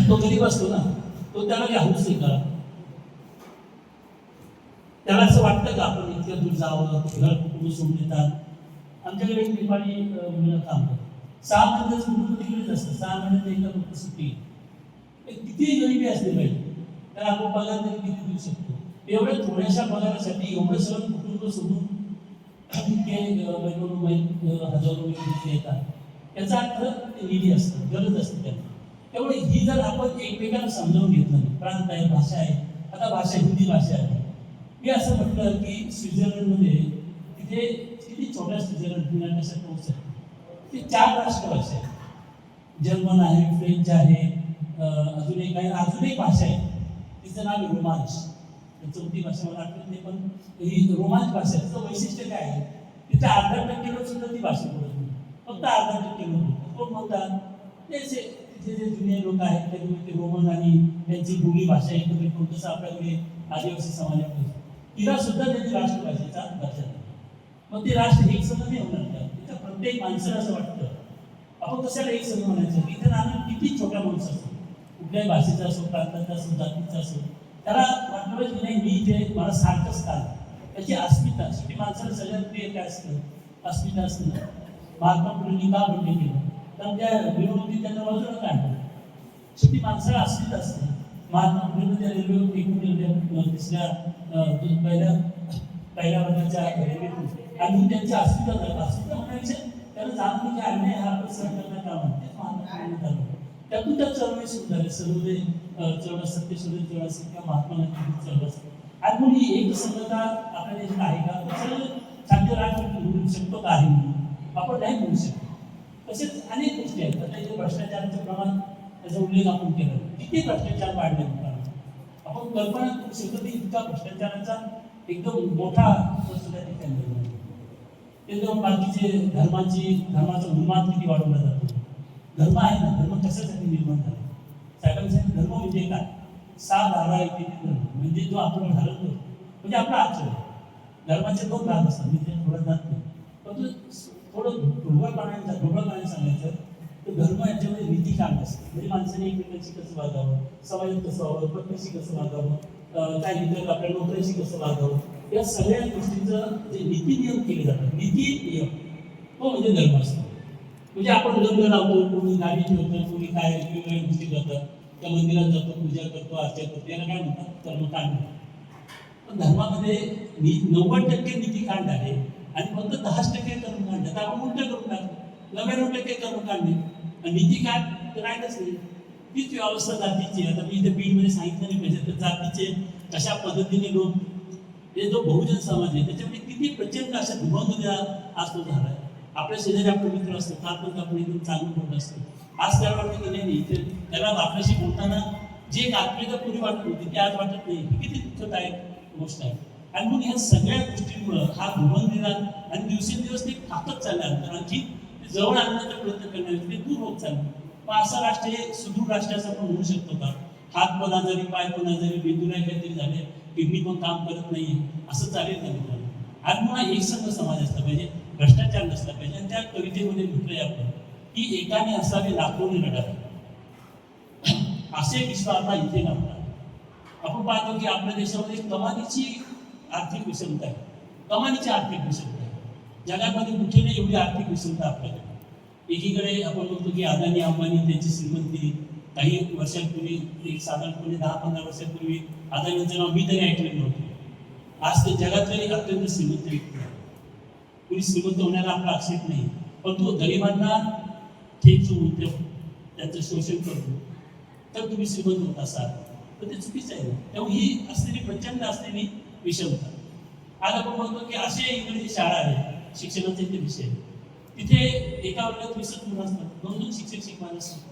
तो गरीब असतो ना, तो त्याला काही हौस आहे का? त्याला असं वाटतं का आपण इतक्या दूर जावं, घर कुठून सोडून देतात. आमच्याकडे एक नेपाळी मुलं काम करतात, 6 महिन्याचं कुटुंब तिकडेच असतं, 6 महिन्यात एकदा फक्त सुट्टी. किती गरिबी असली पाहिजे, तर आपण पगार तरी किती देऊ शकतो? एवढ्या थोड्याशा पगारासाठी एवढं सगळं कुटुंब सोडून हजारो रुपये येतात. याचा अर्थ ते निधी असतं, गरज असते त्यांना. त्यामुळे ही जर आपण एकमेकांना समजावून घेतलं, प्रांत आहे, भाषा आहे. आता भाषा हिंदी भाषा आहे. मी असं म्हटलं की स्वित्झर्लंडमध्ये तिथे किती छोट्या स्वित्झर्लंड कशा पोहोच शकतो, ते 4 राष्ट्रभाषा आहेत. जर्मन आहे, फ्रेंच आहे, अजून एक भाषा आहे, तिचं नाव आहे रोमांच. चौथी भाषा मला आठवत नाही, पण ही रोमांच भाषा आहे. तिचं वैशिष्ट्य काय आहे, तिथे अर्धा% लोक सुद्धा ती भाषा बोलत नाही, फक्त 10% लोक. कोण बोलतात? तिथे जे जुने लोक आहेत ते रोमन आणि त्यांची बोली भाषा एकत्र करून, जसं आपल्याकडे आदिवासी समाजामध्ये तिला सुद्धा त्यांची राष्ट्रभाषेचा दर्जा दिला. मग ते राष्ट्र एक संघ नाही होणार का? तिथं प्रत्येक माणसाला असं वाटतं आपण कशाला एक संघ म्हणायचं. इथं नाना किती छोटा माणूस असतो, कुठल्याही भाषेचा असो, प्रांताचा असो, जातीचा असो, त्याला वाटलं की नाही मी इथे मला सारखं स्थान, त्याची अस्मिता. शेवटी माणसाला सगळ्यात प्रिय काय असतं? अस्मिता असतं. महात्मा फुलेंनी का बंद केलं? तर त्या विरोधी त्यांना बाजूला काढलं. शेवटी माणसाला अस्मिता असते. महात्मा फुलेंनी त्या रेल्वे टिकून तिसऱ्या पहिल्या वर्गाच्या रेल्वेतून आणि त्यांची अस्मिता म्हणायचे त्याला जाणून की अन्याय हा आपण सहन करण्यात का म्हणते महात्मा फुलेंनी झालं. त्यातून त्या चळवळी सुरू झाल्या, सर्वोदय चळवळ, सत्यशोधन चळवळ असेल किंवा महात्मा गांधी चळवळ असेल. आणि मुली एक संगता आपल्या देशात आहे का? सगळं चांगले राज म्हणू शकतो का आहे म्हणून आपण नाही म्हणू शकतो. तसेच अनेक गोष्टी आहेत. आता इथे भ्रष्टाचाराचं प्रमाण, त्याचा उल्लेख आपण केला, किती भ्रष्टाचार वाढले. आपण कल्पना करू शकतो की इतका भ्रष्टाचाराचा एकदम मोठा सुद्धा ठिकाणी एकदम बाकीचे धर्माचा उन्माद किती वाढवला जातो. धर्म आहे ना, धर्म कशासाठी निर्माण झाला? साहेबांसाठी धर्म म्हणजे काय? 6 धारा येते धर्म म्हणजे जो आपण धारण करतो, म्हणजे आपला आचरण. धर्माचे 2 भाग असतात, मी ते थोडं जात नाही, पण थोडं ढोबळपणाने सांगायचं तर धर्म याच्यामध्ये नीतिकांड असतं. म्हणजे माणसाने एकमेकांशी कसं वागावं, समाजात कसं वागावं, पत्नीशी कसं वागावं, काही इतर आपल्या नोकऱ्याशी कसं वागावं, या सगळ्या गोष्टींचं जे नीती नियम केले जातात, नीती नियम, तो म्हणजे धर्म असतो. म्हणजे आपण लग्न लावतो, कोणी गाडी ठेवतो, कोणी काय वेगवेगळ्या गोष्टी करतात, त्या मंदिरात जातो, पूजा करतो, अर्चा करतो, याला काय म्हणतात? कर्मकांड. पण धर्मामध्ये 90% नीतिकांड आहे आणि फक्त 10% कर्मकांड. आता आपण उलट करून टाकतो, 99% कर्मकांड आणि नीतिकांड तर राहिलंच नाही. तीच व्यवस्था जातीची. आता मी इथे बीडमध्ये सांगितलं नाही पाहिजे तर जातीचे कशा पद्धतीने लोक, हे जो बहुजन समाज आहे त्याच्यामध्ये किती प्रचंड अशा धुमाधुल्या आज तो झाला आहे. आपल्या शेजारी आपले मित्र असतो, आपण आपण एकदम चांगलं बोलत असतो. आज त्याला वाटतं की नाही इथे त्याला आपल्याशी बोलताना जे एक आत्मीयता पूर्वी वाटत होती ती आज वाटत नाही. ही किती दुःखदायक गोष्ट आहे. आणि मग ह्या सगळ्या गोष्टींमुळे हा धुमंदिरा आणि दिवसेंदिवस ते खातच चाललं, आणखी जवळ आणण्याचा प्रयत्न करण्याचे ते दूर होत चाललं. मग असं राष्ट्र हे सुदृढ राष्ट्राचं आपण म्हणू शकतो का? हात पण आजारी, पाय पण आजारी, मेंदूला काहीतरी झाले, किडनी पण काम करत नाही, असं चालेल का मित्रांनो? आज मुळा एकसंघ समाज असला पाहिजे, भ्रष्टाचार नसला पाहिजे. आणि त्या कवितेमध्ये म्हटलंय आपण की एकाने असावे लाखोने लढावे, असे विश्व आता इथे नव्हता. आपण पाहतो की आपल्या देशामध्ये कमानीची आर्थिक विषमता आहे, कमानीची आर्थिक विषमता आहे. जगामध्ये कुठे नाही एवढी आर्थिक विषमता आपल्याकडे. एकीकडे आपण बघतो की अदानी अंबानी त्यांची श्रीमंती काही वर्षांपूर्वी, एक साधारणपणे 10-15 वर्षांपूर्वी अदानींचं नाव मी तरी ऐकलेलं नव्हतं. आज ते जगातले अत्यंत श्रीमंत व्यक्ती आहे. कुणी श्रीमंत होण्याला आपला आक्षेप नाही, पण तो गरिबांना ठेच उद्योग त्यांचं शोषण करतो तर तुम्ही श्रीमंत होत असाल तर ते चुकीचं आहे. त्यामुळे ही असलेली प्रचंड असलेली विषमता. आज आपण म्हणतो की असे इंग्रजी शाळा आहेत, शिक्षणाचे ते विषय, तिथे एका वर्गात 20 मुलं असतात, 2 शिक्षक शिकवायला असतात.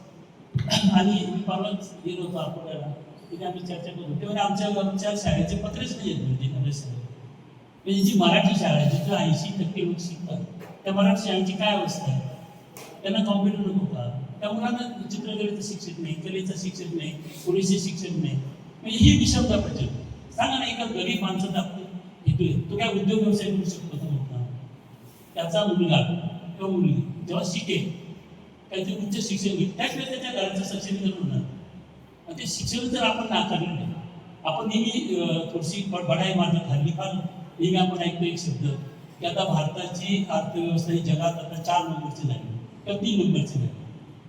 आणि मी परवाच गेलो होतो अकोल्याला, तिथे आम्ही चर्चा करतो तेव्हा आमच्या शाळेचे पत्रच नाही येत. म्हणजे जी मराठी शाळा आहे जिथं 80% लोक शिकतात, त्या मराठी शाळांची काय अवस्था आहे? त्यांना कॉम्प्युटर नको का? त्या मुलांना चित्रकलेचं शिक्षक नाही, कलेचं शिक्षक नाही, पुरेसे शिक्षक नाही. म्हणजे ही विषमता प्रचंड. सांगा ना, एका गरीब माणसाचा येतोय तो काय उद्योग व्यवसाय करू शकतो तो मोठा? त्याचा मुलगा किंवा मुलगी जेव्हा शिकेल, काहीतरी उच्च शिक्षण घेईल, त्याच वेळेस त्याच्या घराचं सक्षमीकरण होणार. ते शिक्षण जर आपण नाकारलं नाही, आपण नेहमी थोडीशी बढाई मारत हल्ली फार नेहमी आपण ऐकतो एक शब्द की आता भारताची अर्थव्यवस्था ही जगात आता 4 नंबरची झाली किंवा 3 नंबरची झाली.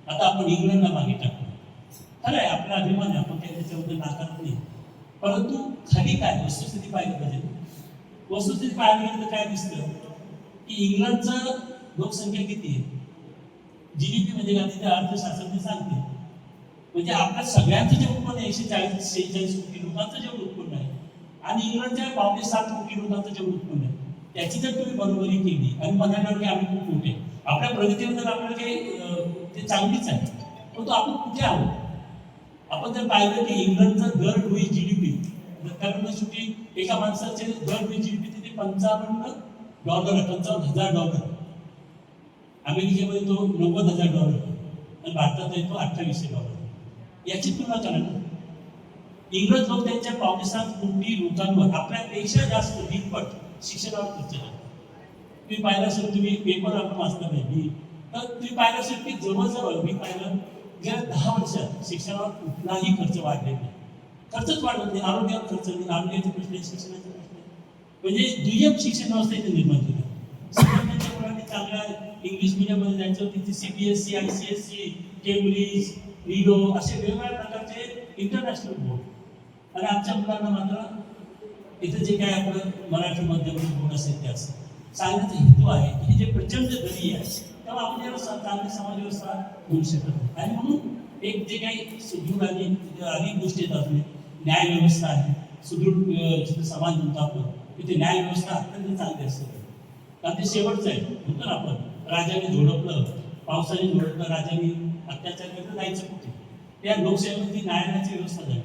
आता आपण इंग्लंडला मागे टाकतो. खरं आहे, आपला अभिमान आहे, आपण काही त्याच्याबद्दल नाकारत नाही. परंतु खाली काय वस्तुस्थिती पाहिली पाहिजे. वस्तुस्थिती पाहायला गेलं तर काय दिसतं की इंग्लंडचं लोकसंख्या किती आहे, GDP म्हणजे काय तिथे अर्थशास्त्रज्ञ सांगते. म्हणजे आपल्या सगळ्यांचं जे उत्पन्न 140-146 कोटी लोकांचं जेवढं उत्पन्न आहे आणि इंग्लंडच्या 7 कोटी लोकांचं जेवढं उत्पन्न आहे त्याची जर तुम्ही बरोबरी केली आणि म्हणाल्यावर की आम्ही खूप मोठे, आपल्या प्रगतीबद्दल आपल्याला काही ते चांगलीच आहे, परंतु आपण कुठे आहोत. आपण जर पाहिलं की इंग्लंडचं दर डोळी GDP, कारण शेवटी एका माणसाचे दर डोळी GDP तिथे $55 $55,000. अमेरिकेमध्ये तो $90,000 आणि भारतात आहे तो $2800. याची तुलना करा ना. इंग्रज लोक त्यांच्या 7.5 कोटी लोकांवर आपल्यापेक्षा जास्त दुप्पट शिक्षणावर खर्च करतात. तुम्ही पाहिलं असेल, तुम्ही पेपर आपण वाचला नाही तर तुम्ही पाहिलं असेल की जवळजवळ मी पाहिलं गेल्या 10 वर्षात शिक्षणावर कुठलाही खर्च वाढलेला नाही. खर्चच वाढत नाही. आरोग्यावर खर्च नाही, आरोग्याचे प्रश्न, शिक्षणाचे प्रश्न, म्हणजे दुय्यम शिक्षण व्यवस्था इथे निर्माण झाली. शिक्षणाच्या मुलांनी चांगल्या इंग्लिश मीडियममध्ये जायचं, तिथे CBSE, ICSE, केम्ब्रिज, नीडो असे वेगवेगळ्या प्रकारचे इंटरनॅशनल बोर्ड, आणि आमच्या मुलांना मात्र इथं जे काय आपलं मराठी माध्यमाचे बोर्ड असेल ते असं सांगण्याचा हेतू आहे की जे प्रचंड दरी आहे तेव्हा आपण याला चांगली समाजव्यवस्था होऊ शकत नाही. आणि म्हणून एक जे काही सुदृढ आणि अनेक गोष्टी येतात, न्याय व्यवस्था आहे सुदृढ, जिथे समाज म्हणतो आपण तिथे न्याय व्यवस्था अत्यंत चांगली असते. कारण ते शेवटचं आहे म्हणतो ना आपण, राजाने झोडपलं, पावसाने झोडपलं, राजाने अत्याचार केलं, जायचं कुठे. त्या लोकसेवेमध्ये न्यायालयाची व्यवस्था झाली.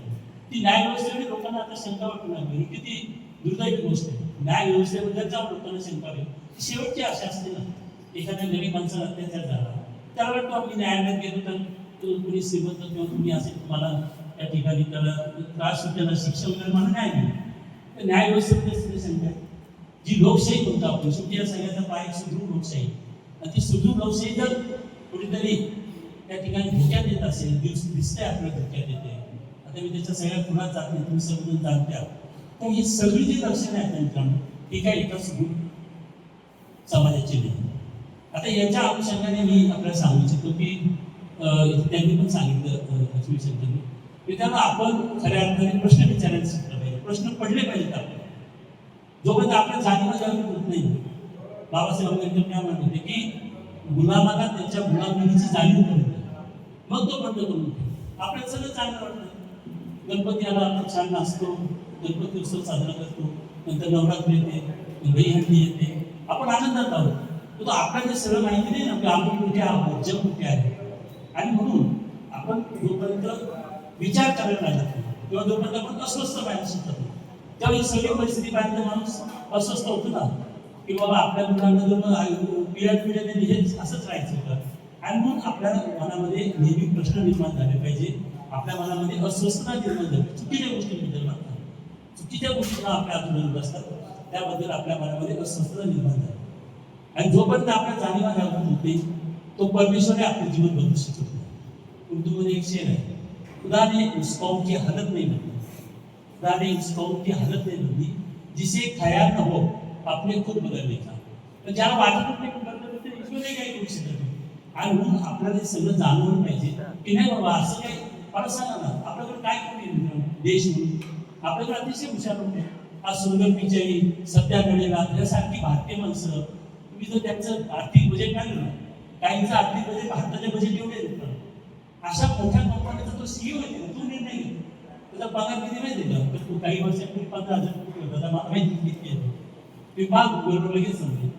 ती न्याय व्यवस्थेमध्ये लोकांना आता शंका वाटू लागली, ही किती दुर्दैवी गोष्ट आहे. न्याय व्यवस्थेबद्दल ज्या लोकांना शंका आहे ती शेवटची आशा असते ना. एखाद्या गरीब माणसाला अत्याचार झाला त्याला वाटतं आम्ही न्यायालयात गेलो तर कुणी श्रीमंत किंवा कुणी असेल तुम्हाला त्या ठिकाणी त्याला त्रास होईल, त्याला शिक्षा वगैरे मला न्याय मिळेल. तर न्याय व्यवस्थेबद्दल शंका आहे. जी लोकशाही म्हणतो आपण, शेवटी या सगळ्याचा पाय सुदृढ लोकशाही, आणि ती सुदृढ लोकशाही जर कुठेतरी त्या ठिकाणी धोक्यात येत असेल, दिसते आपल्याला धोक्यात येते. आता मी त्याच्या सगळ्या पुढात जात नाही, तुम्ही सगळं जाणते आहात. तर ही सगळी जी लक्षणं आहेत मित्रांनो, ती काय एका सुदृढ समाजाची नाही. आता याच्या अनुषंगाने मी आपल्याला सांगू इच्छितो की त्यांनी पण सांगितलं लक्ष्मीशंकरनी की त्यांना आपण खऱ्या अर्थाने प्रश्न विचारायला शिकलं पाहिजे, प्रश्न पडले पाहिजेत आपण. जोपर्यंत आपल्या जाणीवा जागृत होत नाही. बाबासाहेब आंबेडकर काय म्हणत होते की गुलामाला त्याच्या गुलामगिरीची जाणीव करून मग तो बंद करून आपल्याला सगळं चांगलं वाटतं. गणपती आला आपण छान नाचतो, गणपती उत्सव साजरा करतो, नंतर नवरात्री येते, दहीहंडी येते, आपण आनंदात आहोत. तो आपल्याला सगळं माहिती नाही ना की आपण कुठे आहोत, जग कुठे आहे. आणि म्हणून आपण जोपर्यंत विचार करायला लागत नाही किंवा जोपर्यंत आपण अस्वस्थ व्हायला शिकत नाही तेव्हा ही सगळी परिस्थिती पाहिजे माणूस अस्वस्थ होतो ना की बाबा आपल्या मुलांना जर पिढ्याने हेच असंच राहायचं होतं. आणि म्हणून आपल्या मनामध्ये नेहमी प्रश्न निर्माण झाले पाहिजे, आपल्या मनामध्ये अस्वस्थता निर्माण झाली, चुकीच्या गोष्टी निर्माण झाल्या, चुकीच्या गोष्टींना आपल्या आजूबाजूला असतात त्याबद्दल आपल्या मनामध्ये अस्वस्थता निर्माण झाली. आणि जोपर्यंत आपल्या जाणीवा जागृत होते तो परमेश्वर आपले जीवन बदलू शकत नाही. उर्दूमध्ये एक शेर आहे, खुदा ने उस कौम की हालत नहीं बदली, खुदा ने उस कौम की हालत नहीं बदली जिसे ख्याल न हो अपने खुद बदलने का. पण ज्याला वाटत नाही बदललं ते ईश्वरही काही करू शकत नाही. आणि म्हणून आपल्याला हे सगळं जाणवलं पाहिजे की नाही बाबा असं काही. मला सांगा ना, आपल्याकडे काय कमी देश म्हणून आपल्याकडे अतिशय हुशार होते. आज सुंदर पिचाई, सत्याग्रह यासारखी भारतीय माणसं, तुम्ही जर त्यांचं आर्थिक बजेट काढलं, काहींचं आर्थिक बजेट भारताच्या बजेट एवढे येतं. अशा मोठ्या कंपन्याचा तो CEO आहे, तो निर्णय घेतो. त्याचा पगार किती माहिती आहे का? तो काही वर्षापूर्वी 15,000 कोटी होता, त्याला माहिती किती येतो ते बाग बरोबर लगेच समजेल.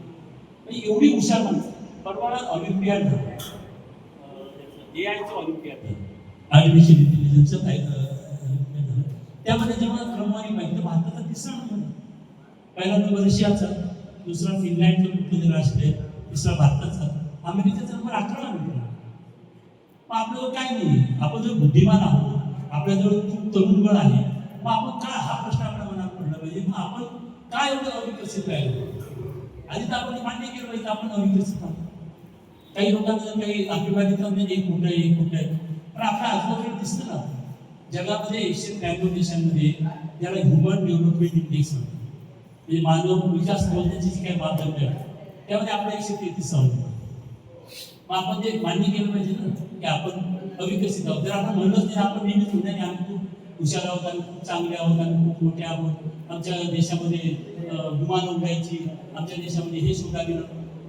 एवढी हुशार माणसं. परवाला ऑलिम्पियाड झालं, AIचं ऑलिम्पियाड झालं, आर्टिफिशियल इंटेलिजन्सचं ऑलिम्पियाड झालं. त्यामध्ये जेव्हा क्रमवारी पाहिजे तर भारताचा 3रा नंबर, पहिला नंबर रशियाचा, दुसरा फिनलँडचं कुठलं राष्ट्र आहे, तिसरा भारताचा, अमेरिकेचा नंबर 11 नंबर. मग आपल्याजवळ काय नाही, आपण जर बुद्धिमान आहोत, आपल्याजवळ खूप तरुण बळ आहे, मग आपण काय, हा प्रश्न आपल्या मनात पडला पाहिजे, मग आपण काय एवढं अविकसित राहिलो. आधी तर आपण मान्य केलं पाहिजे आपण अविकसित आहोत. काही लोकांना काही अभिवादित म्हणजे एक कुठं आहे, एक कुठं आहे, पण आपल्या आजूबाजूला दिसतं ना जगामध्ये 193 देशांमध्ये ज्याला ह्युमन डेव्हलपमेंट इंडेक्स म्हणतात, म्हणजे मानव विकास मोजण्याची जी काही मापदंड आहे त्यामध्ये आपला 133 आहोत. मग आपण ते मान्य केलं पाहिजे ना की आपण अविकसित आहोत. जर आपण म्हणलं नाही आपण नेहमीच म्हणणार की आम्ही खूप हुशार आहोत, आम्ही खूप चांगले आहोत, आम्ही खूप मोठे आहोत, आमच्या देशामध्ये विमान उडायची, आमच्या देशामध्ये हे सुद्धा गेलं,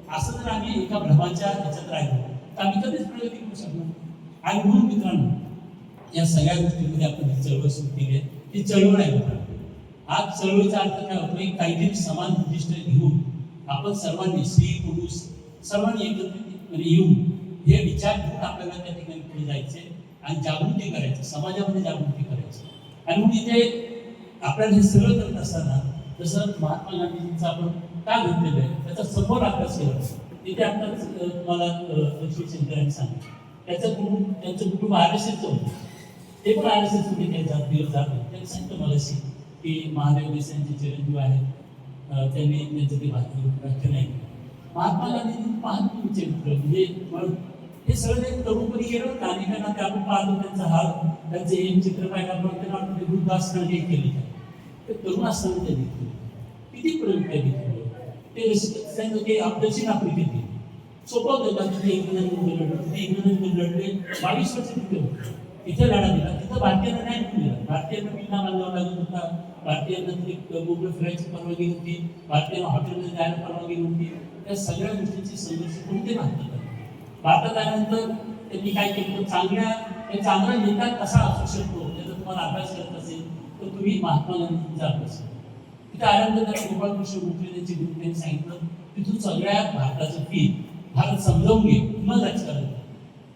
असं जर आम्ही एका भ्रमाच्या ह्याच्यात राहिलो तर आम्ही कधीच प्रगती करू शकणार. आणि म्हणून मित्रांनो या सगळ्या गोष्टींमध्ये आपण जी चळवळ सुरू केली आहे ती चळवळ आहे. आज चळवळीचा अर्थ काय होतो, एक काहीतरी समान उद्दिष्ट घेऊन आपण सर्वांनी स्त्री पुरुष सर्वांनी एकत्रित येऊन हे विचार घेऊन आपल्याला त्या ठिकाणी पुढे जायचे आणि जागृती करायची, समाजामध्ये जागृती करायची. आणि मग इथे आपल्याला हे सगळं करत असताना जसं महात्मा गांधीजींचं आपण का घेतलेलं आहे त्याचा सखोल अभ्यास केला. तिथे आताच मला लक्ष्मी शंकरांनी सांगितलं त्यांचं कुटुंब RSSचं होतं, ते पण RSS मध्ये काही जात नाही. त्यांनी सांगितलं मला की महादेव देसाईंचे चिरंजीव आहेत, त्यांनी त्यांचं ते व्याख्यान ऐकलं. महात्मा गांधींनी महात्मा चरित्र म्हणजे हे सगळं ते तरुणपणी गेलं ना, अनेकांना ते आपण पाहतो त्यांचा हाल, त्यांचे हे चित्र पाहिला आपण त्यांना वृद्ध असताना हे केले, ते तरुण असताना त्यांनी केलं, किती प्रयोग त्यांनी केले. ते दक्षिण आफ्रिकेत गेले, सोपं होतं तिथे इंग्रजांनी लढले 22 वर्ष तिथे होते, तिथे लढा दिला, तिथं भारतीयांना नाही दिला. भारतीयांना मिळणा बांधावा लागत होता, भारतीयांना मोकळं फिरायची परवानगी नव्हती, भारतीयांना हॉटेलमध्ये जायला परवानगी नव्हती. त्या सगळ्या गोष्टींची संघर्ष कोणते भारतात आल्यानंतर त्यांनी काय केलं, चांगला नेता कसा असू शकतो त्याचा तुम्हाला अभ्यास करत असेल तर तुम्ही महात्मा गांधींचा अभ्यास करा. तिथे आल्यानंतर त्याला गोपाळकृष्ण गोखले त्यांची गुरु त्यांनी सांगितलं तिथून सगळ्या भारताचं फील भारत समजावून घे मग राजकारण.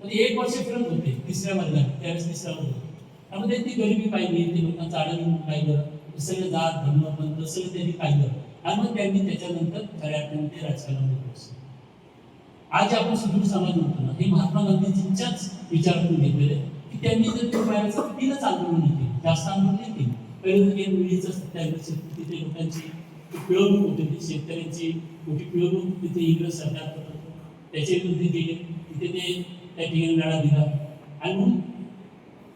म्हणजे 1 वर्ष फिरत होते तिसऱ्या वर्गात, त्यावेळेस तिसऱ्या वर्गात. त्यामध्ये ती गरिबी पाहिली, ते लोकांचं आडवणूक पाहिलं, सगळे जात धर्म पंथ सगळं त्यांनी पाहिलं आणि मग त्यांनी त्याच्यानंतर खऱ्या अर्थाने ते राजकारणामध्ये पोहोचले. आज आपण सुदूर समाज म्हणतो ना, हे महात्मा गांधीजींच्याच विचारातून घेतलेले की त्यांनी जर ते पाहायचं तर तीनच आंदोलन केली, जास्त आंदोलन नाही केली. पहिलं तर मुलीचं सत्याग्रह, तिथे लोकांची पिळवणूक होती, शेतकऱ्यांची मोठी पिळवणूक तिथे इंग्रज सरकार होतं, त्याच्या विरुद्ध केले, तिथे ते त्या ठिकाणी लढा दिला. आणि म्हणून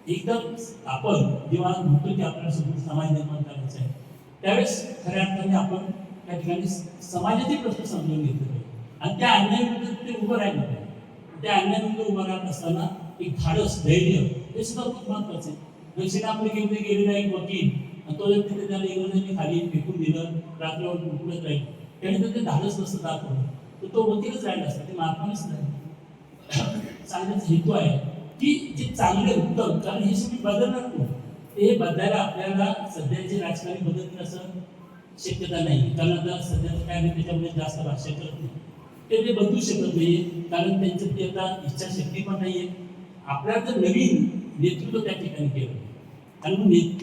एकदम आपण जेव्हा म्हणतो की आपल्याला सुदूर समाज निर्माण करायचा आहे त्यावेळेस खऱ्या अर्थाने आपण त्या ठिकाणी समाजाचे प्रश्न समजून घेतले पाहिजे आणि त्या अन्यायाविरुद्ध ते उभं राहिलं पाहिजे. त्या अन्यायाविरुद्ध उभं राहत असताना एक धाडस धैर्य हे सुद्धा खूप महत्वाचं आहे. दक्षिण आफ्रिकेमध्ये गेलेला एक वकील आणि तो जर तिथे त्याला इंग्रजांनी खाली फेकून दिलं, रात्रीवर उकडत राहील, त्याने जर ते धाडस नसतं दाखवलं तर तो वकीलच राहिला असता, ते महात्माच नाही. सांगण्याचा हेतू आहे की जे चांगले उत्तम, कारण हे सगळी बदलणार कोण, ते बदलायला आपल्याला सध्याचे राजकारणी बदलतील असं शक्यता नाही. कारण आता सध्याचं काय नाही त्याच्यामध्ये जास्त भाष्य करत नाही, ते बदलू शकत नाही कारण त्यांचं ते आता इच्छाशक्ती पण नाही आहे. आपल्याला तर नवीन नेतृत्व त्या ठिकाणी केलं आणि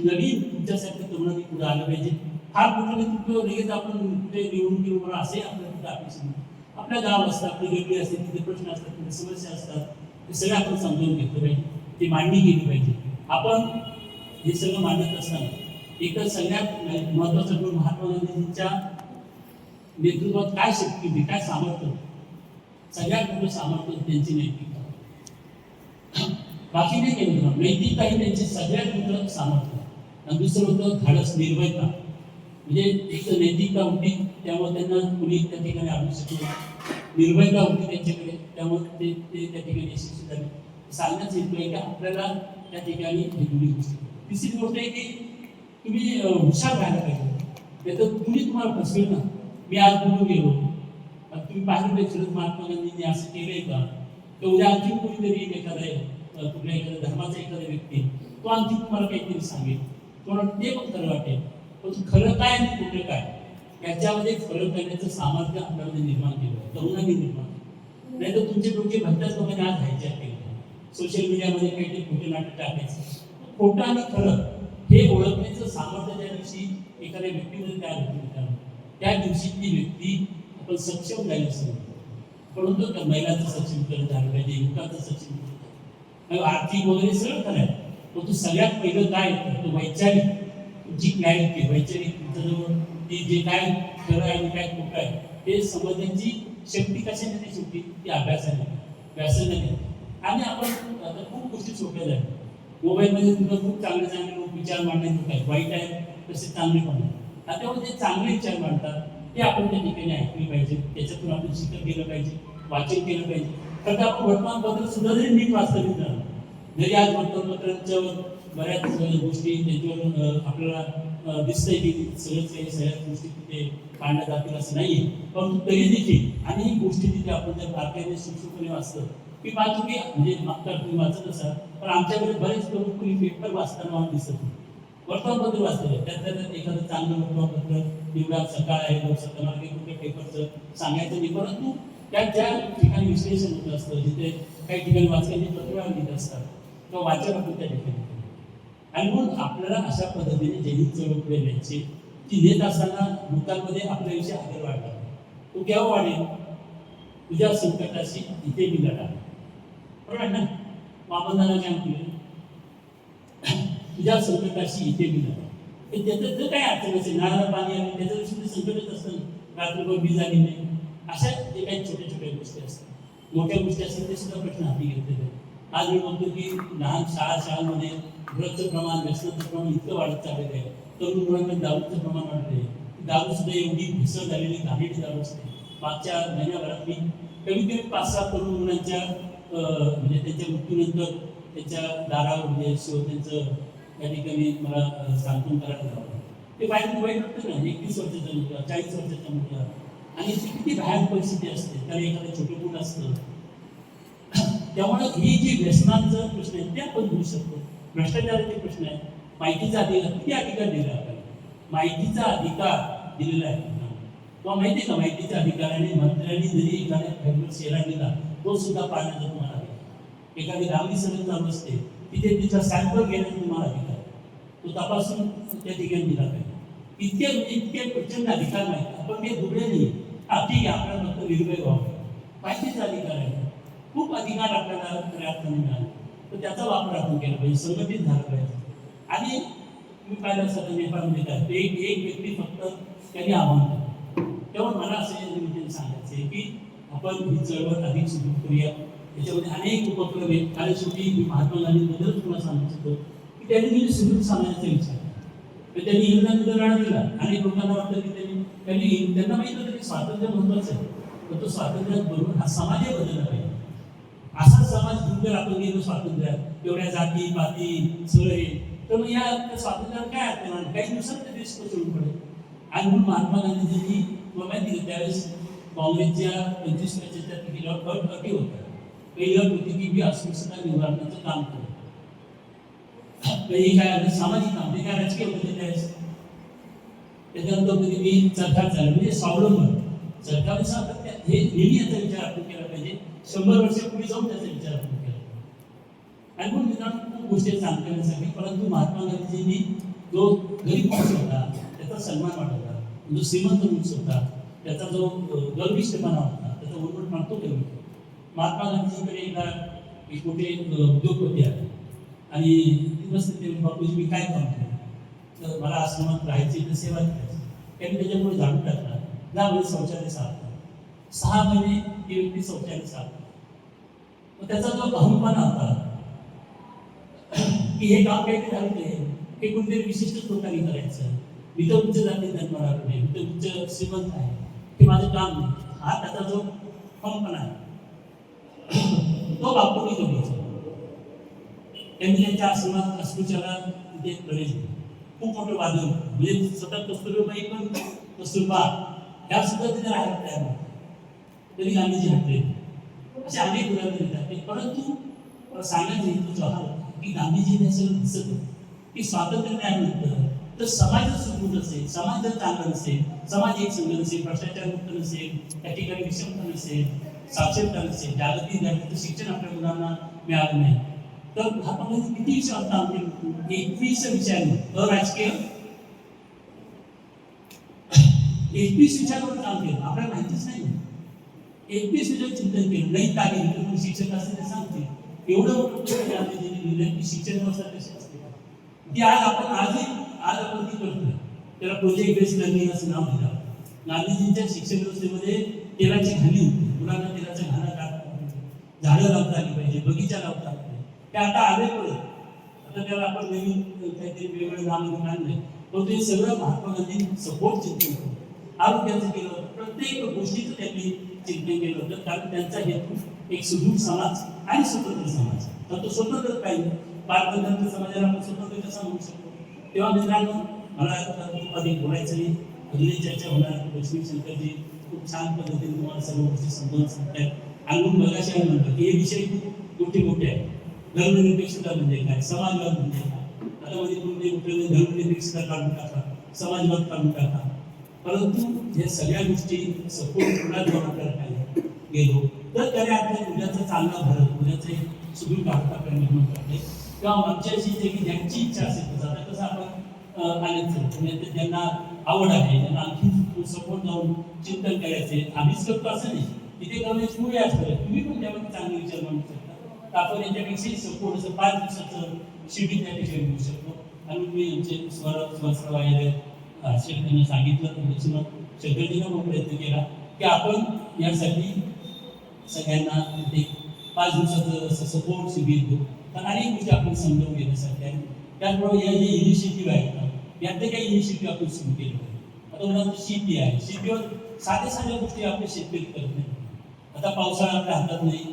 नवीन तुमच्यासाठी तरुणांनी पुढे आलं पाहिजे. फार मोठं नेतृत्व लगेच आपण कुठे निवडणुकीवर असे आपल्याला तिथे अपेक्षा नाही. आपल्या गाव असतं, आपली गल्ली असते, तिथे प्रश्न असतात, तिथे समस्या असतात, ते सगळे आपण समजावून घेतलं पाहिजे, ती मांडणी केली पाहिजे. आपण हे सगळं मांडत असताना एकच सगळ्यात महत्वाचा गुण महात्मा गांधींच्या नेतृत्वात काय शक्ती होती, काय सामर्थ्य, सगळ्यात मोठं सामर्थ्य त्यांची नैतिकता. बाकी नाही केलं, नैतिकता ही त्यांची सगळ्यात मोठं सामर्थ्य. आणि दुसरं होतं धाडस, निर्भयता. म्हणजे एक तर नैतिकता होती त्यामुळे त्यांना कुणी त्या ठिकाणी आणू शकलं, निर्भयता होती त्यांच्याकडे त्यामुळे ते त्या ठिकाणी यशस्वी झाले. सांगण्याचं हेतू आहे की आपल्याला त्या ठिकाणी हे दोन्ही गोष्टी. तिसरी गोष्ट आहे की तुम्ही हुशार राहायला पाहिजे, त्याचं तुम्ही तुम्हाला फसवेल ना. मी आज बोलून गेलो, तुम्ही पाहिलं पाहिजे महात्मा गांधींनी असं केलंय का, तर उद्या आणखी कोणीतरी एखादा कुठल्या एखाद्या धर्माचा एखादा व्यक्ती तो आणखी तुम्हाला काहीतरी सांगेल, तुम्हाला ते पण खरं वाटेल. पण खरं काय आणि खोटं काय याच्यामध्ये फरक करण्याचं सामर्थ्य आपल्यामध्ये निर्माण केलं, तरुणांनी निर्माण केलं. नाही तर तुमचे डोके भलत्याच लोकांनी आज हायजॅक केलं, सोशल मीडियामध्ये काहीतरी खोटे नाटक टाकायचं. खोटं आणि खरं हे ओळखण्याचं सामर्थ्य ज्या दिवशी एखाद्या व्यक्तीमध्ये तयार होते त्या दिवशी ती व्यक्ती आपण सक्षम राहील असं परंतु तर महिलांचं सक्षमीकरण झालं पाहिजे, युवकांचं सक्षमीकरण, आर्थिक वगैरे सगळं करायचं. परंतु सगळ्यात पहिलं काय तो वैचारिक, तुमची क्लॅरिटी, वैचारिक तुमच्याजवळ ती जे काय खरं आहे आणि काय खोटं आहे हे समजण्याची शक्ती कशाने नाही शेवटी ती अभ्यासाने, व्यासनाने. आणि आपण आता खूप गोष्टी सोप्या झाल्या. मोबाईलमध्ये तुला खूप चांगले चांगले लोक विचार मांडणे लोक आहेत, वाईट आहेत तसे चांगले पण आहेत. त्यामुळे जे चांगले विचार मांडतात ते आपण त्या ठिकाणी ऐकले पाहिजे, त्याच्यातून आपण शिकत गेलं पाहिजे, वाचन केलं पाहिजे. कारण आपण वर्तमानपत्र सुद्धा जरी नीट वाचता येत नाही, जरी आज वर्तमानपत्रांच्या बऱ्याच गोष्टी त्यांच्यावरून आपल्याला दिसतंय की सगळ्याच काही सगळ्याच गोष्टी तिथे काढल्या जातील असं नाहीये, परंतु तरी देखील आणि गोष्टी तिथे आपण जर बारकाईने सुखसुखपणे वाचलं की पाहतो की म्हणजे मागच्या तुम्ही वाचत असाल, पण आमच्याकडे बरेच लोक कोणी पेपर वाचताना मला दिसत नाही, वर्तमानपत्र वाचलेलं त्यातल्या एखादं चांगलं वर्तमानपत्र निवडा, सकाळ आहे, लोकसत्ता कुठल्या पेपरचं सांगायचं नाही, परंतु त्यात ज्या ठिकाणी विश्लेषण होत असतं, जिथे काही ठिकाणी वाचकांची पत्रव्यवहार घेत असतात किंवा वाचन आपण त्या ठिकाणी. आणि म्हणून आपल्याला अशा पद्धतीने जैनिक चळवळ पुढे न्यायची, ती नेत असताना लोकांमध्ये आपल्याविषयी आदर वाढला. तो केव्हा वाढेल? तुझ्या संकटाशी इथे मी लढा, बरोबर ना? मामंदांना काय म्हटलं, तुझ्या संकटाशी इथे मी लढा. त्याचं जर काय अडचण असेल, नारळ पाणी आले त्याचं सुद्धा संकटच असतं, रात्रभर वीज आली नाही, अशा जे काही छोट्या छोट्या गोष्टी असतात, मोठ्या गोष्टी असतात ते सुद्धा प्रश्न हाती घेतलेले. आज मी बघतो की लहान शाळांमध्ये ड्रगचं प्रमाण, व्यसनाचं प्रमाण इतकं वाढत चाललेलं आहे, तरुण मुलांमध्ये दारूचं प्रमाण वाढलं आहे. दारू सुद्धा एवढी भेसळ झालेली घाणेरडी दारू असते. मागच्या महिन्याभरात मी कमीत कमी 5-6 तरुण मुलांच्या म्हणजे त्यांच्या मृत्यूनंतर त्यांच्या दारावर म्हणजे त्यांचं त्या ठिकाणी मला सांत्वन करायला लावलं. ते वाईट वाटतं ना, 21 वर्षाचा मुलगा, 40 वर्षाचा मुलगा, आणि किती भयानक परिस्थिती असते, त्याला एखादं छोटं मुलं असतं. त्यामुळे ही जी व्यसनांचा प्रश्न आहे ते आपण घेऊ शकतो, भ्रष्टाचाराचे प्रश्न आहे, माहितीचा अधिकार, किती अधिकार दिला आपल्याला, माहितीचा अधिकार दिलेला आहे किंवा माहिती आहे का, माहितीच्या अधिकाराने मंत्र्यांनी जरी एखाद्या फॅमिली शेअर दिला तो सुद्धा पाळण्याचा तुम्हाला अधिकार. एखादी लांबी सगळं चालू असते तिथे तिचा सॅम्पल घेण्याचा तुम्हाला अधिकार, तो तपासून त्या ठिकाणी दिला पाहिजे. इतके प्रचंड अधिकार नाही, आपण ते दुबळे नाही. ठीक आहे, आपल्याला फक्त निर्भय व्हावं, माहितीचा अधिकार आहे, खूप अधिकार आपल्याला खऱ्या अर्थाने मिळाले, तर त्याचा वापर आपण केला पाहिजे, संघटित झाला पाहिजे. आणि तुम्ही पाहिलं असं नेपाळमध्ये काय एक व्यक्ती फक्त त्यांनी आव्हान केलं. तेव्हा मला असं या निमित्ताने सांगायचं आहे की आपण ही चळवळ अधिक सुरू करूया. त्याच्यामध्ये अनेक उपक्रम आहेत. आणि शेवटी महात्मा गांधीबद्दल तुम्हाला सांगायचं होतं की त्यांनी दिली सुरू समाजाचा विचार, तर त्यांनी इंग्रजांना लढा दिला. अनेक लोकांना वाटतं की त्यांना माहित होतं की स्वातंत्र्य महत्वाचं आहे, पण तो स्वातंत्र्याबरोबर हा समाज बदलला पाहिजे. असा समाज घेऊन जर आपण गेलो स्वातंत्र्यात, एवढ्या जाती पाती सगळे, तर मग या स्वातंत्र्याला काय अर्थ येणार, काही दिवसात ते देश कोसळून पडेल. आणि म्हणून महात्मा गांधीजींनी माहिती आहे त्यावेळेस काँग्रेसच्या 25-25 अटी होत्या. पहिली अट होती की मी अस्पृश्यता निवारणाचं काम करेन. काही काय सामाजिक काम, ते काय राजकीय होते त्यावेळेस. त्याच्यानंतर मी सरकार चालू म्हणजे स्वावलंबन, सरकारने सातत्य हे नेहमी याचा विचार आपण केला पाहिजे. 100 वर्षापूर्वी जाऊन त्याचा विचार आपण केला. आणि म्हणून मित्रांनो खूप गोष्टी सांगण्यासाठी, परंतु महात्मा गांधीजींनी जो गरीब माणूस होता त्याचा सन्मान वाटला, जो श्रीमंत माणूस होता त्याचा जो गर्विष्ठपणा होता, त्याचा उर्मटपणा तो कमी. महात्मा गांधीजीकडे एकदा एक मोठे उद्योगपती आले आणि मस्त ते बापूजी मी काय काम केलं, तर मला आश्रमात राहायची तर सेवा करायची. त्यांनी त्याच्यामुळे झाडून टाकला, जा म्हणजे शौचालय साफ. 6 महिने ती व्यक्ती शौचालय साफ. मग त्याचा जो अहमपणा होता की हे काम काहीतरी झालं नाही, हे कोणतरी विशिष्ट लोकांनी करायचं, मी तर उच्च जाती जन्माला आलो नाही, मी तर उच्च श्रीमंत आहे, हे माझं काम नाही, हा त्याचा जो खमपणा आहे तो बापूंनी तो घ्यायचा. त्यांनी त्यांच्या आश्रमात अस्पृश्याला तिथे प्रवेश दिला. खूप मोठं वादळ, म्हणजे स्वतः कस्तुरबाई पण कस्तुरबा ह्या सुद्धा तिथे राहायला तयार होत्या, तरी गांधीजी हटले. असे अनेक उदाहरण देतात. परंतु सांगायचं हेतूच हा की गांधीजीने सगळं दिसत होतं की स्वातंत्र्य मिळाल्यानंतर तर समाज जर सुखरूप नसेल, समाज जर चांगला नसेल, समाज एक संघ नसेल, भ्रष्टाचार मुक्त नसेल, त्या ठिकाणी विषमता नसेल, साक्षरता नसेल, जागतिक दर्जाचं शिक्षण आपल्या मुलांना मिळालं नाही, तर आपण किती विषयावर काम केलं, 21 विषयांवर, अराजकीय 21 विषयांवर काम केलं. आपल्याला माहितीच नाही, 21 विषयावर चिंतन केलं. नाही तालीम शिक्षक असते ते सांगते एवढं मोठं गांधीजींनी लिहिलं की शिक्षण व्यवस्था कशी असते ती आज आपण ती करतोय. त्याला प्रोजेक्ट बेस्ड लर्निंग असं नाव दिलं. गांधीजींच्या शिक्षण व्यवस्थेमध्ये तेलाची घाणी होती, मुलांना तेलाच्या घाणा टाकतात, झाडं लावता आली पाहिजे, बगीचा लावता आली पाहिजे. ते आता आले पुढे आता त्याला आपण नवीन काहीतरी वेगवेगळे नाम आणले पण ते सगळं महात्मा गांधी सपोर्ट चिंतन होतं, आरोग्याचं केलं होतं, प्रत्येक गोष्टीचं त्यांनी चिंतन केलं होतं, कारण त्यांचा हेतू एक सुदृढ समाज आणि स्वतंत्र समाज. तर तो स्वतंत्र पाहिजे. पारतंत्र समाजाला आपण स्वतंत्र कसा म्हणू शकतो? तेव्हा मित्रांनो मला खूप अधिक बोलायचं नाही, अजूनही चर्चा होणार. लक्ष्मी शंकरजी खूप छान पद्धतीने तुम्हाला सर्व गोष्टी समजावून सांगतायत. आणि मग बघाशी म्हणतात की हे विषय खूप मोठे आहेत. धर्मनिरपेक्षता म्हणजे काय, समाजवाद म्हणजे काय. आता मध्ये तुम्ही धर्मनिरपेक्षता काढून टाका, समाजवाद काढून टाका, परंतु या सगळ्या गोष्टी सपोर्ट आपल्याला पाहिजे गेलो तर त्याने आपल्या उद्याचा चांगला भारत, उद्याचे सुदृढ भारत आपल्याला निर्माण करते. किंवा आमच्याशी जे की ज्यांची इच्छा असेल तसं आता कसं आपण आलेच ज्यांना आवड आहे, ज्यांना आणखी सपोर्ट जाऊन चिंतन करायचे, आम्हीच करतो असं नाही, तिथे करण्याची तुम्ही आज करा, तुम्ही पण त्यामध्ये चांगले विचार मांडू शकता. तर आपण याच्यापेक्षाही सपोर्ट असं 5 दिवसाचं शिबिर त्या ठिकाणी घेऊ शकतो. आणि मी आमचे स्वराव वगैरे त्यांना सांगितलं, शंकरजीनं पण प्रयत्न केला की आपण यासाठी सगळ्यांना ते 5 दिवसाचं असं सपोर्ट शिबिर घेऊ. तर अनेक गोष्टी आपण समजावून घेण्यासाठी आहे. त्याचबरोबर या जे इनिशिएटिव्ह आहेत यातले काही इनिशिएटिव्ह आपण सुरू केले आहे. आता उदाहरणार्थ शेती आहे, शेतीवर साध्या गोष्टी आपले शेतकरी करत नाही. आता पावसाळा आपल्या हातात नाही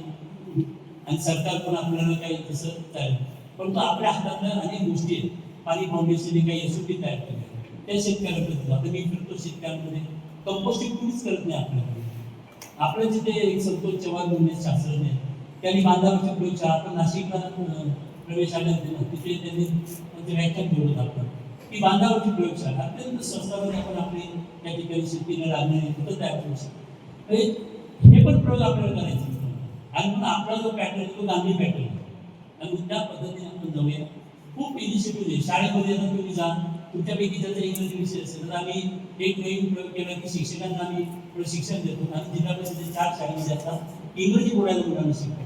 आणि सरकार पण आपल्याला काही तसं चालेल, परंतु आपल्या हातातल्या अनेक गोष्टी आहेत. पाणी फाउंडेशनने काही एसओपी तयार केली त्या शेतकऱ्याला करतो. आता मी फिरतो शेतकऱ्यांमध्ये, कंपोस्टिंग कुणीच करत नाही आपल्याकडे. आपल्या जिथे एक संतोष चव्हाण म्हणून शास्त्रज्ञ त्यांनी बांधावरची प्रयोगशाळा, आपण नाशिकला प्रवेशालयात दिलं, तिथे त्यांनी त्यांचे व्याख्यान ठेवलं आपण की बांधावरची प्रयोगशाळा अत्यंत स्वस्तामध्ये आपण आपली त्या ठिकाणी शेतीला लागणारी खतं तयार करू शकतो. हे पण प्रयोग आपल्याला करायचे आणि म्हणून आपला जो पॅटर्न तो गांधी पॅटर्न आणि त्या पद्धतीने आपण जाऊया. खूप इनिशिएटिव्ह आहे. शाळेमध्ये जर तुम्ही जा, तुमच्यापैकी जर इंग्रजी विषय असेल तर आम्ही एक नवीन प्रयोग केला की शिक्षकांना आम्ही प्रशिक्षण देतो आणि जिल्हा परिषदेच्या 4 शाळेमध्ये आता इंग्रजी बोलायला मुलांना शिकवतो.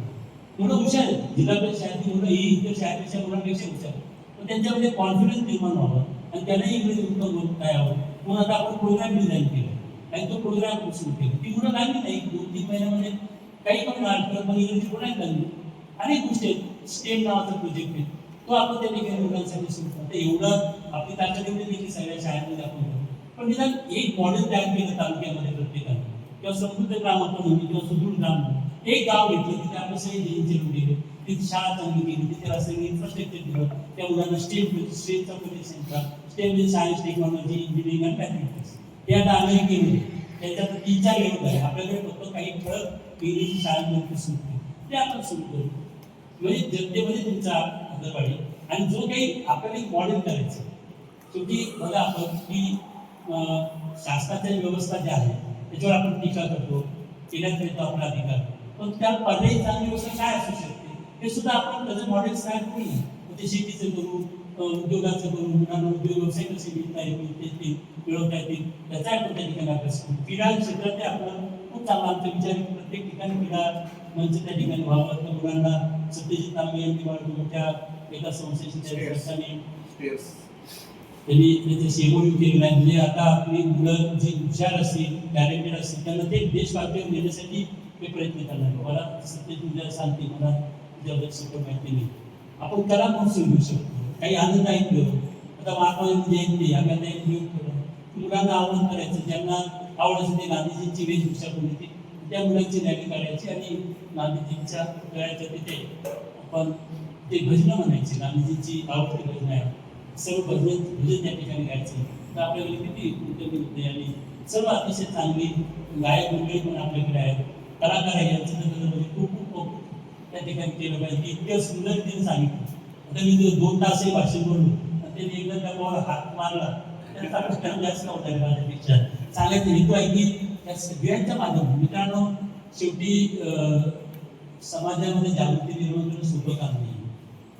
मुलं हुशार आहेत, जिल्हा परिषद शाळेतली मुलं ही इतर शाळेपेक्षा मुलांपेक्षा हुशार आहेत, पण त्यांच्यामध्ये कॉन्फिडन्स निर्माण व्हावा आणि त्यांनाही इंग्रजी उत्तम बोलता यावं. म्हणून आता आपण प्रोग्राम डिझाईन केला आणि तो प्रोग्राम सुरू केला. ती मुलं लागली नाही, 2-3 महिन्यामध्ये काही पण अडचण पण इंग्रजी बोलायला लागली. अनेक गोष्टी आहेत. स्टेम नावाचा प्रोजेक्ट आहे, तो आपण त्या ठिकाणी मुलांसाठी सुरू करतो. एवढं आपली ताकद एवढी देखील सगळ्या शाळांमध्ये आपण करतो. पण निदान एक मॉडेल तयार केलं तालुक्यामध्ये प्रत्येकाने, किंवा समृद्ध ग्राम आपण म्हणू किंवा सुदृढ ग्राम म्हणू, एक गाव घेतलं तिथे आपण सगळे जैन दिले, तिथे शाळा चांगली केली, तिथे रस्त्याने इन्फ्रास्ट्रक्चर दिलं, त्या मुलांना स्टेमचा प्रोजेक्शन करा. स्टेम म्हणजे सायन्स, टेक्नॉलॉजी, इंजिनिअरिंग आणि मॅथमॅटिक्स. हे आता अमेरिकेमध्ये त्याच्यात 3-4 लेवल आहे. आपल्याकडे फक्त काही ठळक इंग्लिश शाळांमध्ये सुरू केली, ते आपण सुरू करू. म्हणजे जनतेमध्ये तुमचा आदर वाढेल. आणि जो काही आपल्याला एक मॉडेल करायचं, शेवटी बघा आपण की शासनाच्या व्यवस्था ज्या आहे त्याच्यावर आपण टीका करतो, केल्याच येतो आपला अधिकार, पण त्या पर्यायी चांगली व्यवस्था काय असू शकते हे सुद्धा आपण त्याचं मॉडेल तयार करू. ते शेतीचं करू, उद्योगाचं करू, मुलांना उद्योग व्यवसाय कसे मिळवता येतील त्याचा आपण त्या ठिकाणी अभ्यास करू. क्रीडा क्षेत्रात ते आपलं खूप चांगला आमचा विचार आहे. प्रत्येक ठिकाणी क्रीडा मंच त्या ठिकाणी व्हावं. तर मुलांना सत्यजित तांबे यांनी मोठ्या एका संस्थेने त्यांनी त्याचे सेवून केलेलं आहे. म्हणजे आता आपली मुलं जी हुशार असतील, टॅलेंटेड असतील, त्यांना ते देश पातळीवर नेण्यासाठी ते प्रयत्न करणार. मला सत्यजित सांगते, मला त्याच्याबद्दल सगळं माहिती नाही. आपण कला महोत्सव घेऊ शकतो, काही आनंददायी प्रयोग. आता महात्मा गांधी जयंती आम्ही आता एक प्रयोग केला, मुलांना आव्हान करायचं, ज्यांना आवड असेल ते गांधीजींची वेशभूषा करून येते, त्या मुलांची रॅली काढायची आणि गांधीजींच्या करायच्या तिथे आपण ते भजनं म्हणायचे. गांधीजींची आवडती भजनं आहे, सर्व भजन त्या ठिकाणी गायचं. तर आपल्याकडे किती उत्तम आणि सर्व अतिशय चांगली गायक मंडळी पण आपल्याकडे आहेत, कलाकार आहे. यांचं तर म्हणजे खूप त्या ठिकाणी केलं पाहिजे. इतक्या सुंदर तिने सांगितलं. आता मी 2 तासही भाषण बोललो आणि त्यांनी एकदा त्या बॉल हात मारला, त्याचा जास्त होता माझ्यापेक्षा. सांगायचं हेतू आहे की त्या सगळ्यांच्या माध्यमातून मित्रांनो, शेवटी समाजामध्ये जागृती निर्माण करणं सोपं काम नाही,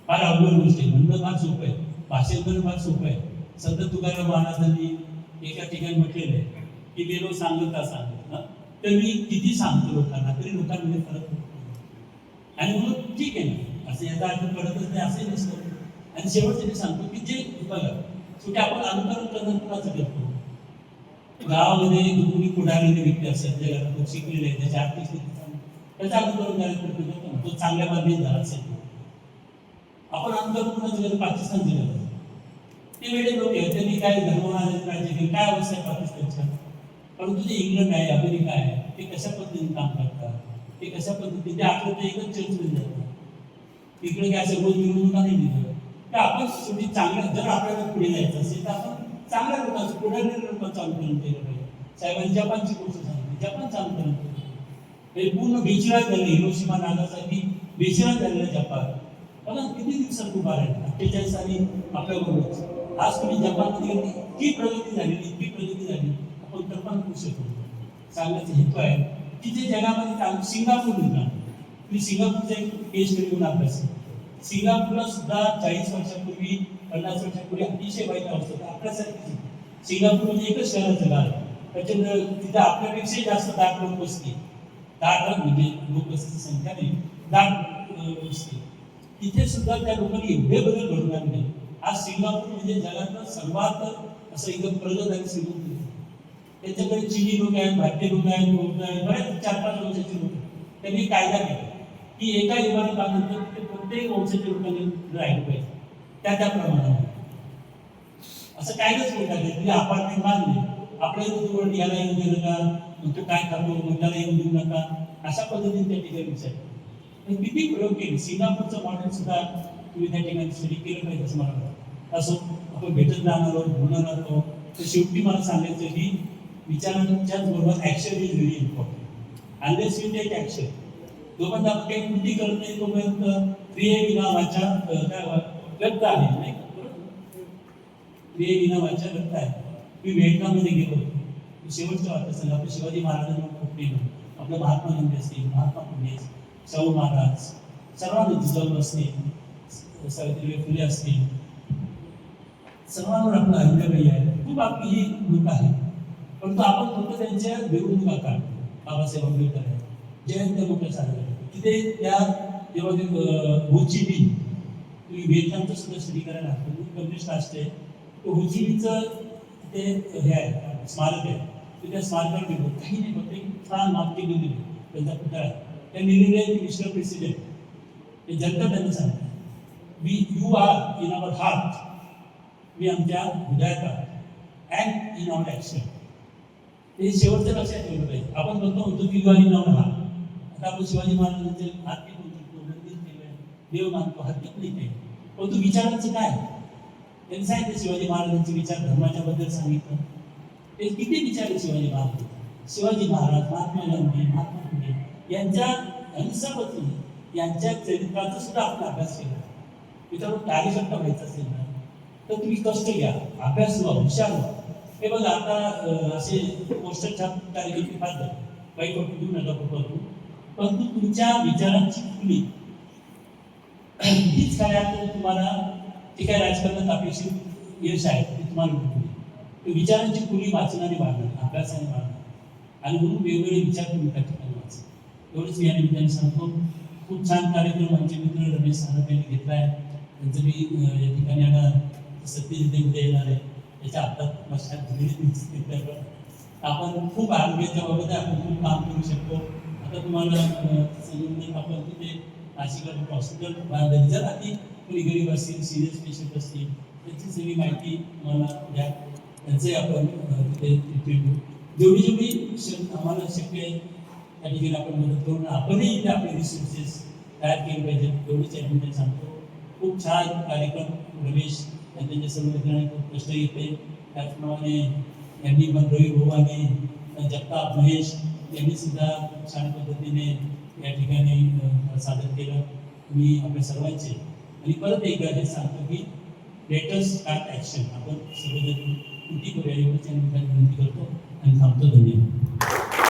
फार अवघड गोष्ट आहे. म्हणणं फार सोपं आहे, भाषण करणं फार सोपं आहे. संत तुकाराम महाराजांनी एका ठिकाणी म्हटलेलं आहे की गेलो सांगता सांगत, तर मी किती सांगतो लोकांना तरी लोकांमध्ये फरक पडतो. आणि म्हणून ठीक आहे ना, असं याचा अर्थ पडतच नाही असंही नसतं. आणि शेवटचं मी सांगतो की जे बघा, शेवटी आपण अनुकरण करणं कुणाचं करतो. गावामध्ये कुणी पुढारलेले व्यक्ती असेल, जगात शिकलेले आहे, त्याच्या आर्थिक स्थिती त्याचं अनुकरण करायला प्रयत्न करतो. तो चांगल्या मार्गाने झाला असेल, आपण आमदार कोणाचं घर पाकिस्तानचं घर ते वेळे लोक आहेत, त्यांनी काय धर्मवादाचे राज्य केले, काय अवस्था आहे पाकिस्तानच्या. परंतु जे इंग्लंड आहे, अमेरिका आहे, ते कशा पद्धतीने काम करतात, ते कशा पद्धतीने ते आपलं ते एकच चर्चेमध्ये जातात. इकडे काय असं रोज निवडणुका नाही दिलं तर आपण शेवटी चांगल्या, जर आपल्याला पुढे जायचं असेल तर आपण चांगल्या लोकांचं पुढे लोकांचं अनुकरण केलं पाहिजे. साहेबांनी जपानची गोष्ट सांगितली, जपानचं अनुकरण केलं पाहिजे. पूर्ण बेचिराज झालं, हिरोशिमा नागासाकी बेचिराज झालेलं जपान. बघा किती दिवसात उभा राहिला, 48 साली आपल्याबरोबर. आज तुम्ही जपानमध्ये गेली, इतकी प्रगती झाली आपण कल्पना करू शकतो. सांगण्याचा हेतू आहे की जे जगामध्ये सिंगापूर निघाला, तुम्ही सिंगापूरचा एक केस घेऊन अभ्यास. सिंगापूरला सुद्धा 40 वर्षापूर्वी 50 वर्षापूर्वी अतिशय वाईट अवस्था होती आपल्यासारखी. सिंगापूर म्हणजे एकच शहराचं गाव, त्याच्यामुळे तिथे आपल्यापेक्षाही जास्त दाट लोक वस्ती, दाट म्हणजे लोकवस्तीची संख्या नाही, दाट वस्ती. तिथे सुद्धा त्या लोकांनी एवढे बदल घडून आणले. आज सिंगापूर म्हणजे जगातलं सर्वात असं एकदम प्रगत आणि श्रीमंत. त्याच्याकडे चिनी लोक आहेत, भारतीय लोक आहेत, बौद्ध आहेत, बरेच 4-5 वंशाचे लोक. त्यांनी कायदा केला की एका इमारतानंतर तिथे प्रत्येक वंशाच्या लोकांनी राहिलं पाहिजे त्या प्रमाणात. असं कायदाच बोलतात म्हणजे अपार्टमेंट बांधले, आपल्या इथं याला येऊ देऊ नका, तो काय करतो त्याला येऊ देऊ नका, अशा पद्धतीने त्या ठिकाणी विचार किती प्रयोग केले. सिंगापूरचं मॉडेल सुद्धा तुम्ही त्या ठिकाणी स्टडी केलं पाहिजे असं मला वाटतं. असो आपण भेटत राहणार आहोत, बोलणार आहोत, तर शेवटी मला सांगायचं की विचारांच्याच बरोबर action is very important. Unless you take action, जोपर्यंत आपण काही कृती करत नाही तोपर्यंत क्रिये विना वाचा काय व्यक्त आहे नाही का, क्रिये विना वाचा व्यक्त आहे. मी व्हिएतनाममध्ये गेलो, शेवटच्या वाटचाल आपल्या शिवाजी महाराजांना खूप प्रेम, आपल्या महात्मा गांधी असतील, महात्मा फुले, शाहू महाराज, सर्वांना जिजाऊ असतील, सावित्रीबाई फुले असतील, सर्वांवर आपला अहिल्याबाई आहे, खूप आपली ही लोक आहेत. परंतु आपण फक्त त्यांच्या मिरवणुका काढतो. बाबासाहेब आंबेडकर आहे, जयंत मोठ्या साजरा तिथे त्या जेव्हा ते होचिमिन, तुम्ही व्हिएतनामचं सुद्धा स्टडी करायला लागतो, कम्युनिस्ट राष्ट्र आहे, तो होचिमिनचं ते हे आहे स्मारक आहे, ते त्या स्मारकावर गेलो, काही नाही फक्त एक छान नाट्य लिहिलेलं त्यांचा पुतळा आहे. त्या लिहिलेले आहे की मिस्टर प्रेसिडेंट, ते जनता त्यांना सांगतात you are in our heart, मी आमच्या हृदयात आहात अँड इन आवर ॲक्शन. ते शेवटच्या लक्षात ठेवलं पाहिजे. आपण म्हणतो की you are in our heart, आता आपण शिवाजी महाराजांचे हात टिकवतो, मंदिर केलं, देव मानतो, हात टिकली नाही, परंतु विचारांचं काय त्यांनी सांगितलं. शिवाजी महाराजांचे विचार धर्माच्या बद्दल सांगितलं. ते किती विचार आहे शिवाजी महाराज, शिवाजी महाराज, महात्मा गांधी, महात्मा फुले यांच्या अहिंसाबद्दल यांच्या चरित्राचा सुद्धा आपण अभ्यास केला. मित्रांनो कार्यकर्ता व्हायचं असेल ना तर तुम्ही कष्ट घ्या, अभ्यास व्हा, हुशार व्हा. हे बघा आता असे पोस्टर छाप कार्यकर्ते फार काही फोटो देऊ नका फोटो, परंतु तुमच्या विचारांची खुली हीच काय तुम्हाला जे काय राजकारणात अपेक्षित यश आहे ते तुम्हाला भेटू. विचारांची खुली वाचनाने वाढणार, अभ्यासाने वाढणार, आणि म्हणून वेगवेगळे विचार तुम्ही त्या ठिकाणी वाचा. एवढंच मी या निमित्ताने सांगतो. खूप छान कार्यक्रम आमचे मित्र रमेश सानप यांनी घेतला आहे. त्यांचं मी या ठिकाणी आता सत्यजित उद्या येणार आहे, त्याच्या हातात मशाल आपण खूप आरोग्याच्या बाबत आपण खूप काम करू शकतो. आता तुम्हाला समजून आपण तिथे नाशिकला हॉस्पिटल बांधले, जर आधी कोणी गरीब असतील, सिरियस पेशंट असतील, त्याची सगळी माहिती मला द्या, त्यांचे आपण तिथे ट्रीटमेंट घेऊ. जेवढी आम्हाला शक्य आहे त्या ठिकाणी आपण मदत करून आपणही इथे आपले रिसोर्सेस तयार केले पाहिजेत, एवढीच ॲडमिट सांगतो. खूप छान कार्यक्रम रमेश आणि त्यांच्या सर्व मित्रांनी खूप कष्ट घेतले. त्याचप्रमाणे यांनी पण रवी भोवाने, जगताप महेश यांनी सुद्धा छान पद्धतीने या ठिकाणी सादर केलं. मी आपल्या सर्वांचे आणि परत एकदा हे सांगतो की लेटर्स स्टार्ट ॲक्शन, आपण सर्वजण कृती करूया एवढंच या निमित्ताने विनंती करतो आणि थांबतो. धन्यवाद.